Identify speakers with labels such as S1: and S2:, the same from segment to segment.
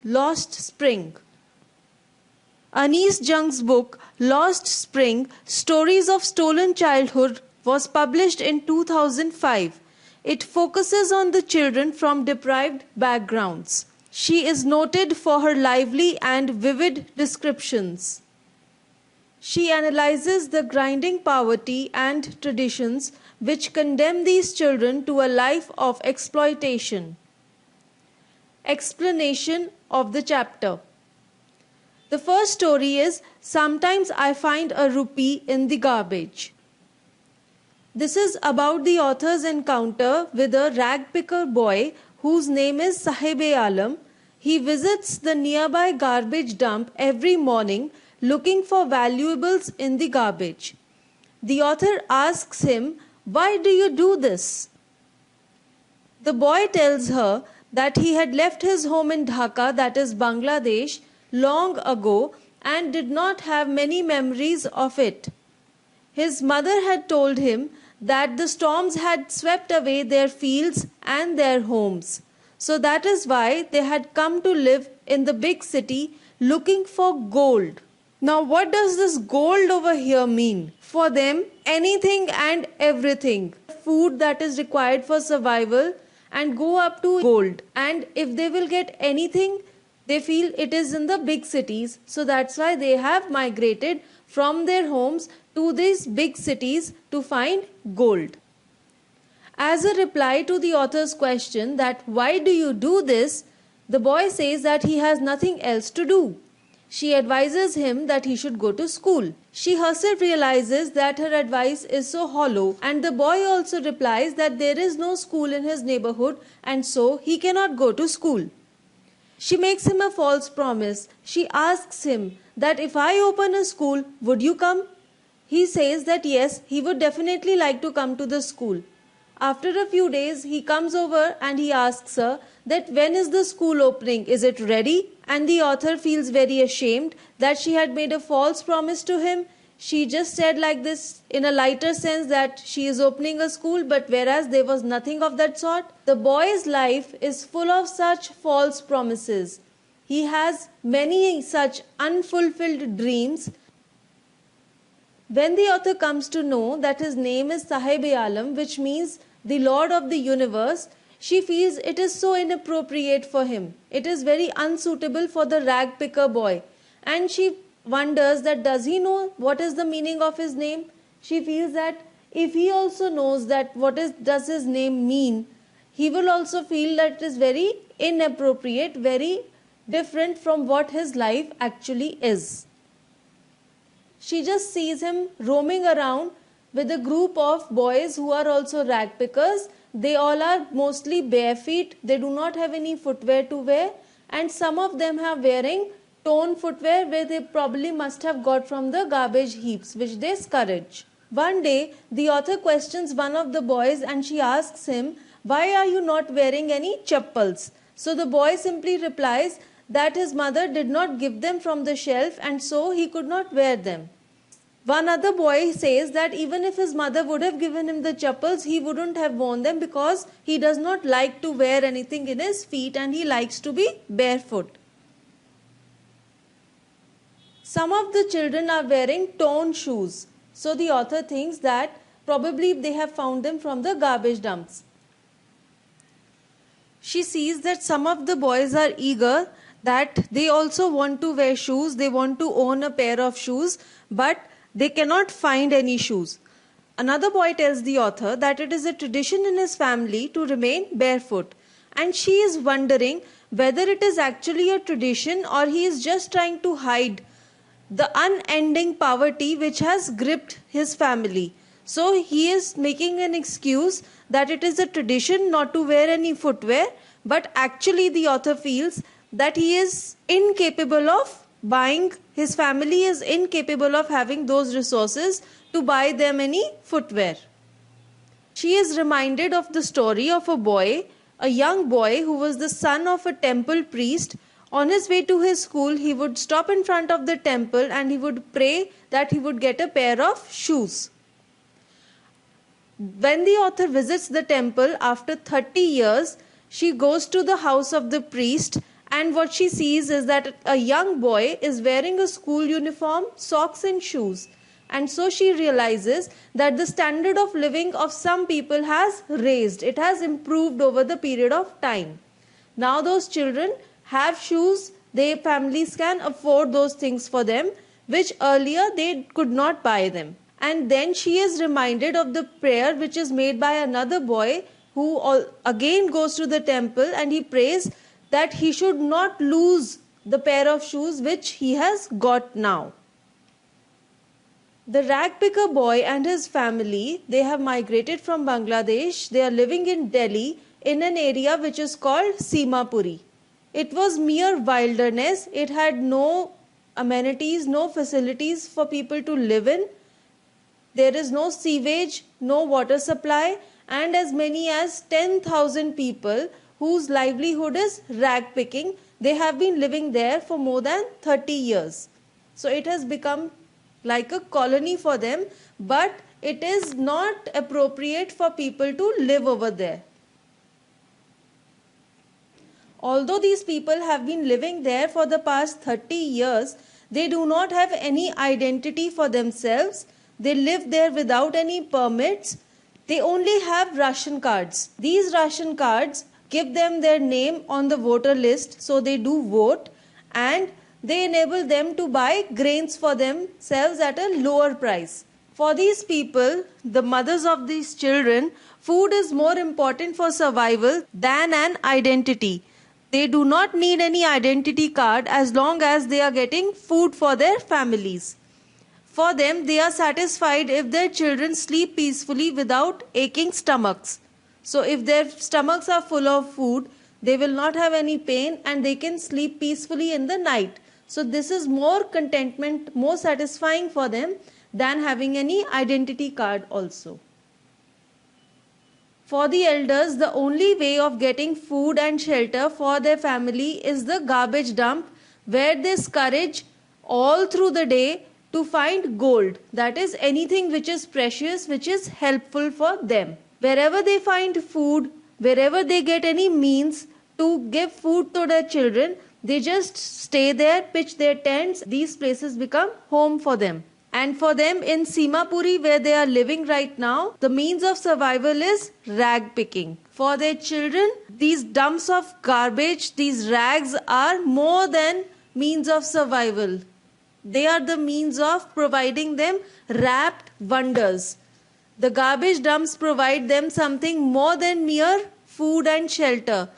S1: Lost Spring. Anis Jung's book Lost Spring: Stories of Stolen Childhood was published in 2005. It focuses on the children from deprived backgrounds. She is noted for her lively and vivid descriptions. She analyzes the grinding poverty and traditions which condemn these children to a life of exploitation. Explanation of the chapter. The first story is Sometimes I Find a Rupee in the Garbage. This is about the author's encounter with a ragpicker boy whose name is Sahib-e-Alam. He visits the nearby garbage dump every morning looking for valuables in the garbage. The author asks him, "Why do you do this?" The boy tells her that he had left his home in Dhaka, that is Bangladesh, long ago and did not have many memories of it. His mother had told him that the storms had swept away their fields and their homes. So that is why they had come to live in the big city looking for gold. Now, what does this gold over here mean? For them, anything and everything. Food that is required for survival and go up to gold. And if they will get anything, they feel it is in the big cities. So that's why they have migrated from their homes to these big cities to find gold. As a reply to the author's question that why do you do this, the boy says that he has nothing else to do. She advises him that he should go to school. She herself realizes that her advice is so hollow, and the boy also replies that there is no school in his neighborhood and so he cannot go to school. She makes him a false promise. She asks him that if I open a school, would you come? He says that yes, he would definitely like to come to the school. After a few days, he comes over and he asks her that when is the school opening? Is it ready? And the author feels very ashamed that she had made a false promise to him. She just said like this in a lighter sense that she is opening a school, but whereas there was nothing of that sort. The boy's life is full of such false promises. He has many such unfulfilled dreams. When the author comes to know that his name is Sahib-e-Alam, which means the Lord of the Universe, she feels it is so inappropriate for him. It is very unsuitable for the ragpicker boy. And she wonders that does he know what is the meaning of his name? She feels that if he also knows that does his name mean, he will also feel that it is very inappropriate, very different from what his life actually is. She just sees him roaming around with a group of boys who are also ragpickers. They all are mostly bare feet. They do not have any footwear to wear, and some of them are wearing torn footwear where they probably must have got from the garbage heaps which they scourge. One day, the author questions one of the boys and she asks him, "Why are you not wearing any chappals?" So the boy simply replies that his mother did not give them from the shelf and so he could not wear them. One other boy says that even if his mother would have given him the chappals, he wouldn't have worn them because he does not like to wear anything in his feet and he likes to be barefoot. Some of the children are wearing torn shoes. So the author thinks that probably they have found them from the garbage dumps. She sees that some of the boys are eager, that they also want to wear shoes, they want to own a pair of shoes, but they cannot find any shoes. Another boy tells the author that it is a tradition in his family to remain barefoot, and she is wondering whether it is actually a tradition or he is just trying to hide the unending poverty which has gripped his family. So he is making an excuse that it is a tradition not to wear any footwear, but actually the author feels that he is incapable of buying, his family is incapable of having those resources to buy them any footwear. She is reminded of the story of a young boy who was the son of a temple priest. On his way to his school, he would stop in front of the temple and he would pray that he would get a pair of shoes. When the author visits the temple after 30 years, she goes to the house of the priest And what she sees is that a young boy is wearing a school uniform, socks and shoes. And so she realizes that the standard of living of some people has raised. It has improved over the period of time. Now those children have shoes, their families can afford those things for them, which earlier they could not buy them. And then she is reminded of the prayer which is made by another boy who again goes to the temple, and he prays that he should not lose the pair of shoes which he has got now. The rag picker boy and his family, they have migrated from Bangladesh. They are living in Delhi in an area which is called Simapuri. It was mere wilderness. It had no amenities, no facilities for people to live in. There is no sewage, no water supply, and as many as 10,000 people whose livelihood is rag picking, they have been living there for more than 30 years. So it has become like a colony for them, but it is not appropriate for people to live over there. Although these people have been living there for the past 30 years, they do not have any identity for themselves. They live there without any permits. They only have ration cards. These ration cards give them their name on the voter list, so they do vote, and they enable them to buy grains for themselves at a lower price. For these people, the mothers of these children, food is more important for survival than an identity. They do not need any identity card as long as they are getting food for their families. For them, they are satisfied if their children sleep peacefully without aching stomachs. So if their stomachs are full of food, they will not have any pain and they can sleep peacefully in the night. So this is more contentment, more satisfying for them than having any identity card also. For the elders, the only way of getting food and shelter for their family is the garbage dump, where they scurry all through the day to find gold. That is anything which is precious, which is helpful for them. Wherever they find food, wherever they get any means to give food to their children, they just stay there, pitch their tents. These places become home for them. And for them in Simapuri, where they are living right now, the means of survival is rag picking. For their children, these dumps of garbage, these rags are more than means of survival. They are the means of providing them wrapped wonders. The garbage dumps provide them something more than mere food and shelter.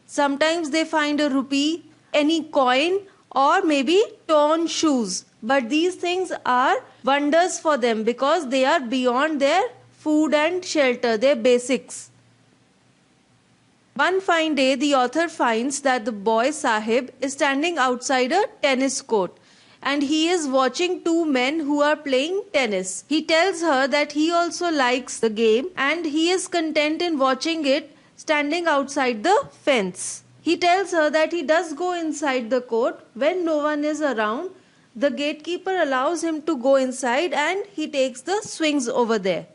S1: Sometimes they find a rupee, any coin, or maybe torn shoes. But these things are wonders for them because they are beyond their food and shelter, their basics. One fine day, the author finds that the boy Sahib is standing outside a tennis court and he is watching two men who are playing tennis. He tells her that he also likes the game and he is content in watching it standing outside the fence. He tells her that he does go inside the court when no one is around. The gatekeeper allows him to go inside and he takes the swings over there.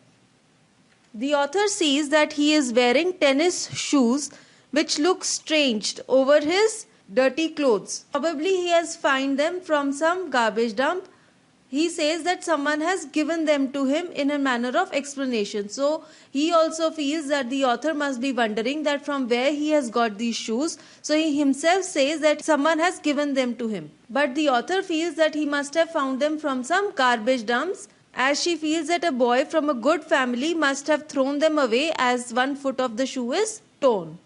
S1: The author sees that he is wearing tennis shoes which look strange over his dirty clothes. Probably he has found them from some garbage dump. He says that someone has given them to him in a manner of explanation. So he also feels that the author must be wondering that from where he has got these shoes. So he himself says that someone has given them to him. But the author feels that he must have found them from some garbage dumps, as she feels that a boy from a good family must have thrown them away as one foot of the shoe is torn.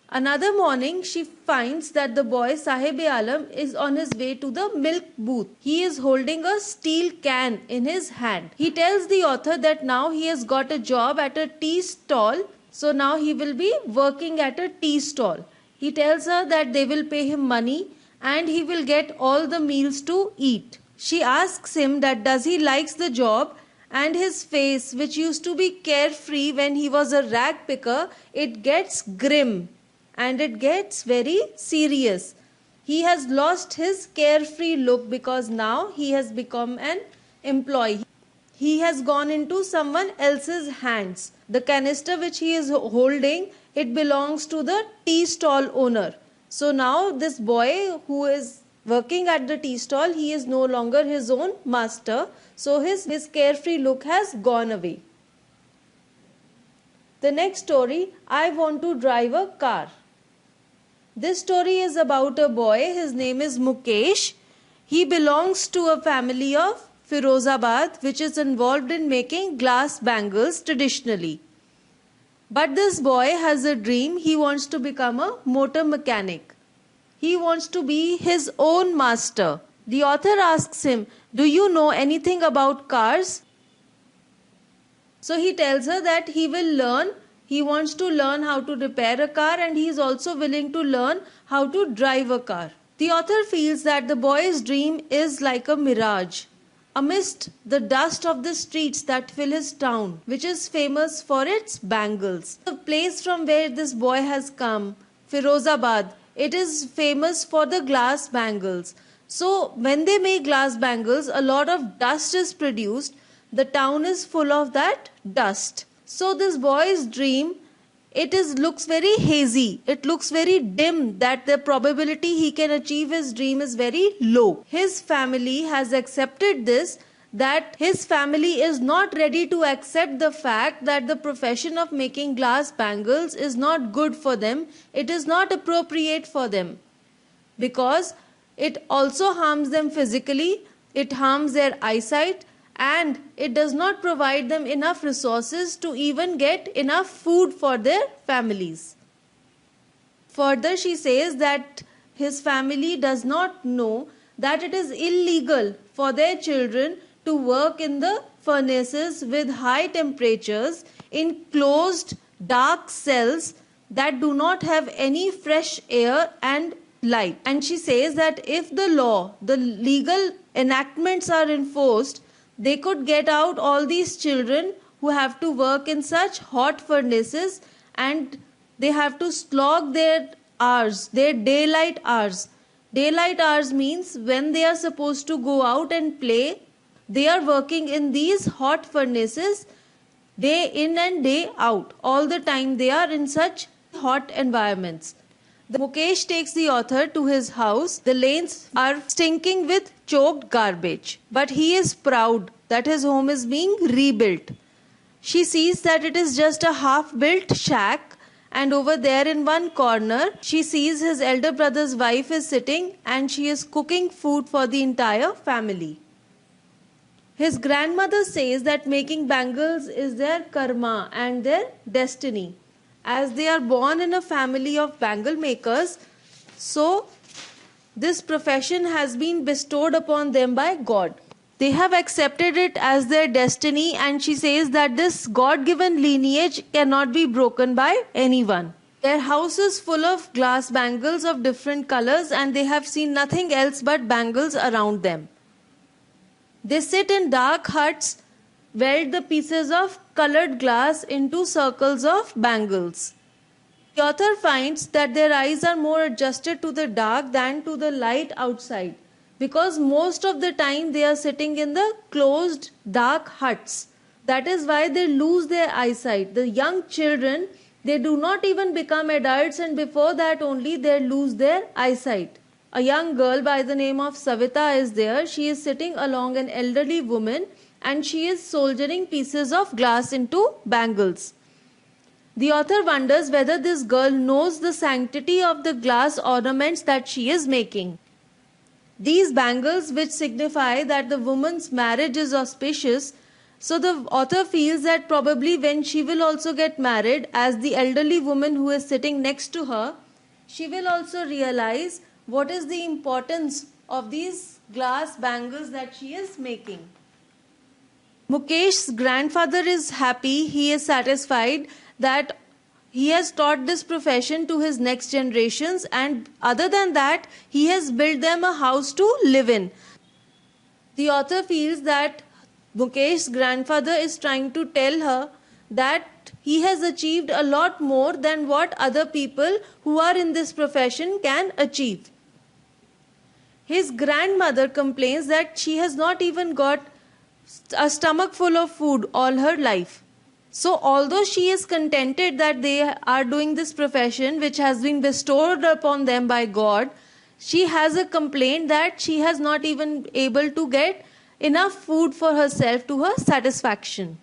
S1: Another morning, she finds that the boy Sahib-e-Alam is on his way to the milk booth. He is holding a steel can in his hand. He tells the author that now he has got a job at a tea stall. So now he will be working at a tea stall. He tells her that they will pay him money and he will get all the meals to eat. She asks him that does he likes the job, and his face, which used to be carefree when he was a rag picker, it gets grim. And it gets very serious. He has lost his carefree look because now he has become an employee. He has gone into someone else's hands. The canister which he is holding, it belongs to the tea stall owner. So now this boy who is working at the tea stall, he is no longer his own master. So his carefree look has gone away. The next story, I want to drive a car. This story is about a boy. His name is Mukesh. He belongs to a family of Firozabad, which is involved in making glass bangles traditionally. But this boy has a dream. He wants to become a motor mechanic. He wants to be his own master. The author asks him, "Do you know anything about cars?" So he tells her that he will learn. He wants to learn how to repair a car, and he is also willing to learn how to drive a car. The author feels that the boy's dream is like a mirage. Amidst the dust of the streets that fill his town, which is famous for its bangles. The place from where this boy has come, Firozabad, it is famous for the glass bangles. So when they make glass bangles, a lot of dust is produced. The town is full of that dust. So this boy's dream, looks very hazy. It looks very dim, that the probability he can achieve his dream is very low. His family has accepted this, that his family is not ready to accept the fact that the profession of making glass bangles is not good for them. It is not appropriate for them, because it also harms them physically, it harms their eyesight, and it does not provide them enough resources to even get enough food for their families. Further, she says that his family does not know that it is illegal for their children to work in the furnaces with high temperatures in closed dark cells that do not have any fresh air and light. And she says that if the legal enactments are enforced, they could get out all these children who have to work in such hot furnaces, and they have to slog their hours, their daylight hours. Daylight hours means when they are supposed to go out and play, they are working in these hot furnaces day in and day out. All the time they are in such hot environments. Mukesh takes the author to his house. The lanes are stinking with choked garbage, but he is proud that his home is being rebuilt. She sees that it is just a half-built shack, and over there in one corner, she sees his elder brother's wife is sitting and she is cooking food for the entire family. His grandmother says that making bangles is their karma and their destiny. As they are born in a family of bangle makers, so this profession has been bestowed upon them by God. They have accepted it as their destiny, and she says that this God-given lineage cannot be broken by anyone. Their house is full of glass bangles of different colors, and they have seen nothing else but bangles around them. They sit in dark huts, weld the pieces of colored glass into circles of bangles. The author finds that their eyes are more adjusted to the dark than to the light outside, because most of the time they are sitting in the closed dark huts. That is why they lose their eyesight. The young children, they do not even become adults, and before that only they lose their eyesight. A young girl by the name of Savita is there. She is sitting along an elderly woman, and she is soldering pieces of glass into bangles. The author wonders whether this girl knows the sanctity of the glass ornaments that she is making. These bangles, which signify that the woman's marriage is auspicious, so the author feels that probably when she will also get married, as the elderly woman who is sitting next to her, she will also realize what is the importance of these glass bangles that she is making. Mukesh's grandfather is happy. He is satisfied that he has taught this profession to his next generations, and other than that, he has built them a house to live in. The author feels that Mukesh's grandfather is trying to tell her that he has achieved a lot more than what other people who are in this profession can achieve. His grandmother complains that she has not even got a stomach full of food all her life. So although she is contented that they are doing this profession which has been bestowed upon them by God, she has a complaint that she has not even able to get enough food for herself to her satisfaction.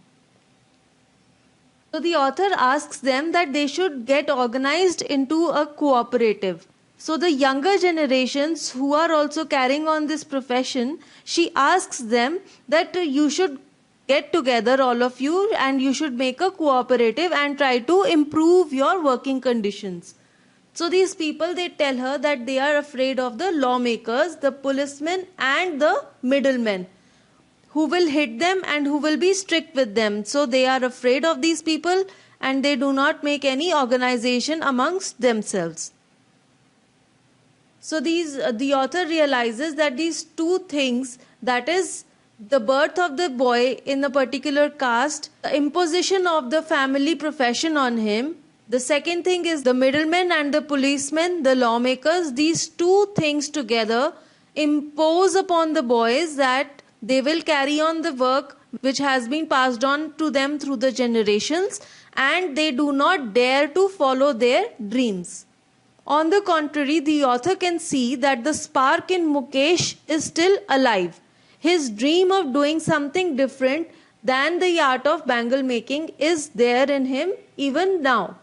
S1: So the author asks them that they should get organized into a cooperative. So the younger generations who are also carrying on this profession, she asks them that you should get together, all of you, and you should make a cooperative and try to improve your working conditions. So these people, they tell her that they are afraid of the lawmakers, the policemen and the middlemen, who will hit them and who will be strict with them. So they are afraid of these people and they do not make any organization amongst themselves. So the author realizes that these two things, that is the birth of the boy in a particular caste, the imposition of the family profession on him, the second thing is the middlemen and the policemen, the lawmakers, these two things together impose upon the boys that they will carry on the work which has been passed on to them through the generations, and they do not dare to follow their dreams. On the contrary, the author can see that the spark in Mukesh is still alive. His dream of doing something different than the art of bangle making is there in him even now.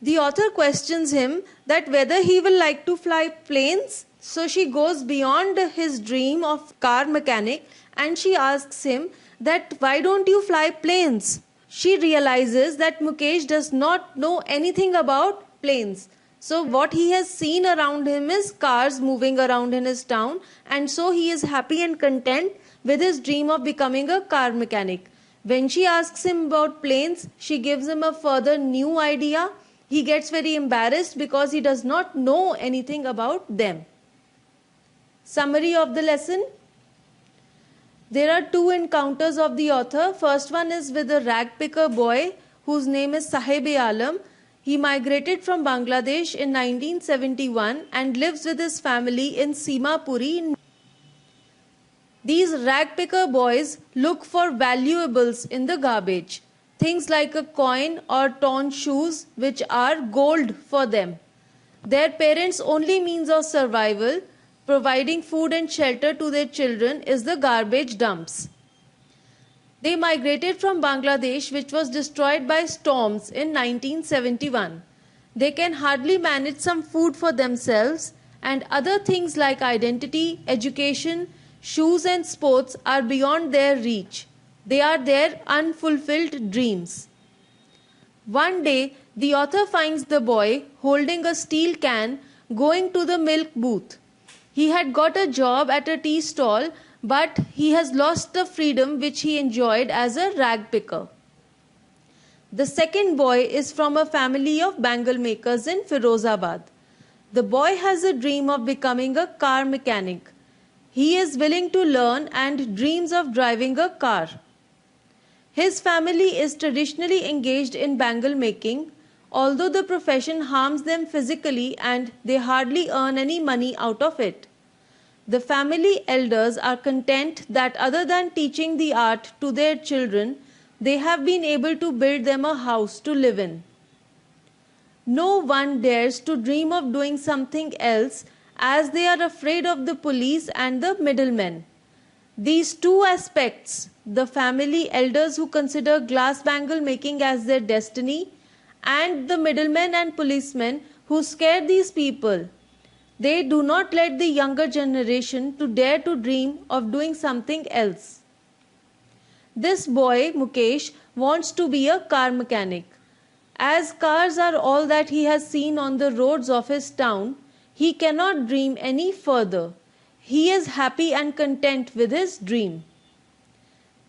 S1: The author questions him that whether he will like to fly planes. So she goes beyond his dream of car mechanic and she asks him that why don't you fly planes? She realizes that Mukesh does not know anything about planes. So what he has seen around him is cars moving around in his town, and so he is happy and content with his dream of becoming a car mechanic. When she asks him about planes, she gives him a further new idea. He gets very embarrassed because he does not know anything about them. Summary of the lesson. There are two encounters of the author. First one is with a rag picker boy whose name is Sahib-e-Alam. He migrated from Bangladesh in 1971 and lives with his family in Simapuri. These rag picker boys look for valuables in the garbage. Things like a coin or torn shoes which are gold for them. Their parents' only means of survival, providing food and shelter to their children, is the garbage dumps. They migrated from Bangladesh, which was destroyed by storms in 1971. They can hardly manage some food for themselves, and other things like identity, education, shoes and sports are beyond their reach. They are their unfulfilled dreams. One day, the author finds the boy holding a steel can going to the milk booth. He had got a job at a tea stall, but he has lost the freedom which he enjoyed as a rag picker. The second boy is from a family of bangle makers in Firozabad. The boy has a dream of becoming a car mechanic. He is willing to learn and dreams of driving a car. His family is traditionally engaged in bangle making, although the profession harms them physically and they hardly earn any money out of it. The family elders are content that other than teaching the art to their children, they have been able to build them a house to live in. No one dares to dream of doing something else as they are afraid of the police and the middlemen. These two aspects, the family elders who consider glass bangle making as their destiny, and the middlemen and policemen who scare these people, they do not let the younger generation to dare to dream of doing something else. This boy, Mukesh, wants to be a car mechanic. As cars are all that he has seen on the roads of his town, he cannot dream any further. He is happy and content with his dream.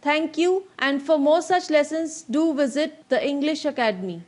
S1: Thank you, and for more such lessons, do visit the English Academy.